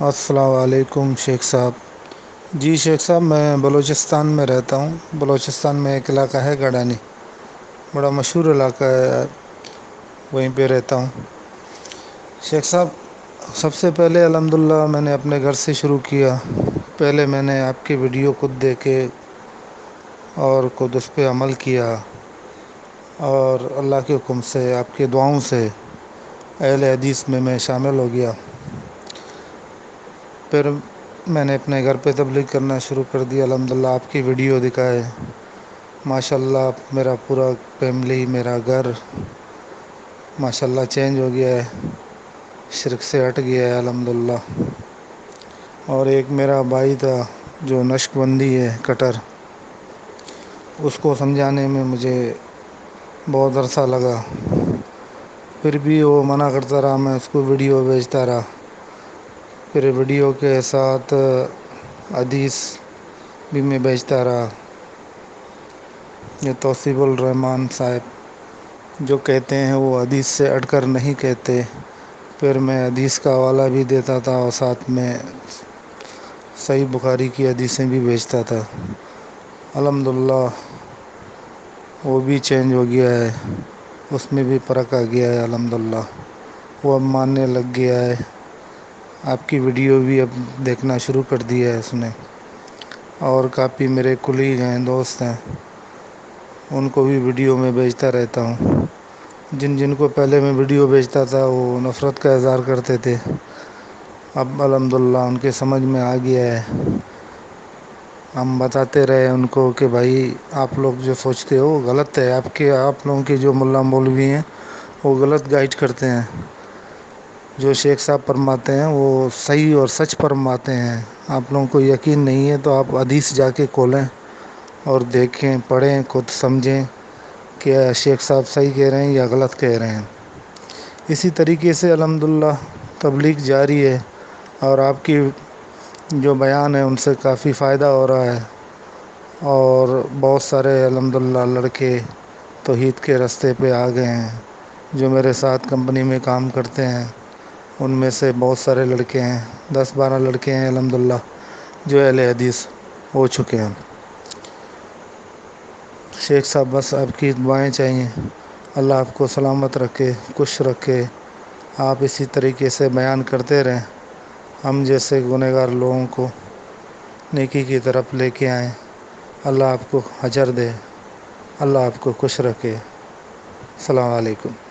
السلام علیکم شیخ صاحب۔ جی شیخ صاحب، میں بلوچستان میں رہتا ہوں۔ بلوچستان میں ایک علاقہ ہے گڈانی، بڑا مشہور علاقہ ہے، وہیں پہ رہتا ہوں شیخ صاحب۔ سب سے پہلے الحمدللہ میں نے اپنے گھر سے شروع کیا۔ پہلے میں نے آپ کی ویڈیو خود دیکھے اور خود اس پہ عمل کیا، اور اللہ کے حکم سے، آپ کی دعاؤں سے اہل حدیث میں شامل ہو گیا۔ پھر میں نے اپنے گھر پہ تبلیغ کرنا شروع کر دیا۔ الحمدللہ آپ کی ویڈیو دکھائے، ماشاءاللہ میرا پورا فیملی، میرا گھر ماشاءاللہ چینج ہو گیا ہے، شرک سے ہٹ گیا ہے الحمدللہ۔ اور ایک میرا بھائی تھا جو نشق بندی ہے کٹر، اس کو سمجھانے میں مجھے بہت عرصہ لگا، پھر بھی وہ منع کرتا رہا، میں اس کو ویڈیو بھیجتا رہا۔ پھر ویڈیو کے ساتھ حدیث بھی میں بھیجتا رہا۔ یہ توصیف الرحمن صاحب جو کہتے ہیں وہ حدیث سے ہٹ کر نہیں کہتے۔ پھر میں حدیث کا حوالہ بھی دیتا تھا اور ساتھ میں صحیح بخاری کی حدیثیں بھی بھیجتا تھا۔ الحمدللہ وہ بھی چینج ہو گیا ہے، اس میں بھی فرق آ گیا ہے الحمدللہ۔ وہ اب ماننے لگ گیا ہے، آپ کی ویڈیو بھی اب دیکھنا شروع کر دیا ہے اس نے۔ اور کافی میرے کلیگ ہیں، دوست ہیں، ان کو بھی ویڈیو میں بھیجتا رہتا ہوں۔ جن جن کو پہلے میں ویڈیو بھیجتا تھا وہ نفرت کا اظہار کرتے تھے، اب الحمدللہ ان کے سمجھ میں آ گیا ہے۔ ہم بتاتے رہے ان کو کہ بھائی آپ لوگ جو سوچتے ہو وہ غلط ہے، آپ لوگوں کے جو ملا مولوی ہیں وہ غلط گائیڈ کرتے ہیں۔ جو شیخ صاحب فرماتے ہیں وہ صحیح اور سچ فرماتے ہیں۔ آپ لوگوں کو یقین نہیں ہے تو آپ حدیث جا کے کھولیں اور دیکھیں، پڑھیں، خود سمجھیں کہ شیخ صاحب صحیح کہہ رہے ہیں یا غلط کہہ رہے ہیں۔ اسی طریقے سے الحمدللہ تبلیغ جاری ہے، اور آپ کی جو بیان ہے ان سے کافی فائدہ ہو رہا ہے، اور بہت سارے الحمدللہ لڑکے توحید کے راستے پہ آ گئے ہیں۔ جو میرے ساتھ کمپنی میں کام کرتے ہیں ان میں سے بہت سارے لڑکے ہیں، 10-12 لڑکے ہیں الحمدللہ جو اہل حدیث ہو چکے ہیں۔ شیخ صاحب بس آپ کی دعائیں چاہیے، اللہ آپ کو سلامت رکھے، خوش رکھے، آپ اسی طریقے سے بیان کرتے رہیں، ہم جیسے گنہگار لوگوں کو نیکی کی طرف لے کے آئیں۔ اللہ آپ کو اجر دے، اللہ آپ کو خوش رکھے۔ السلام علیکم۔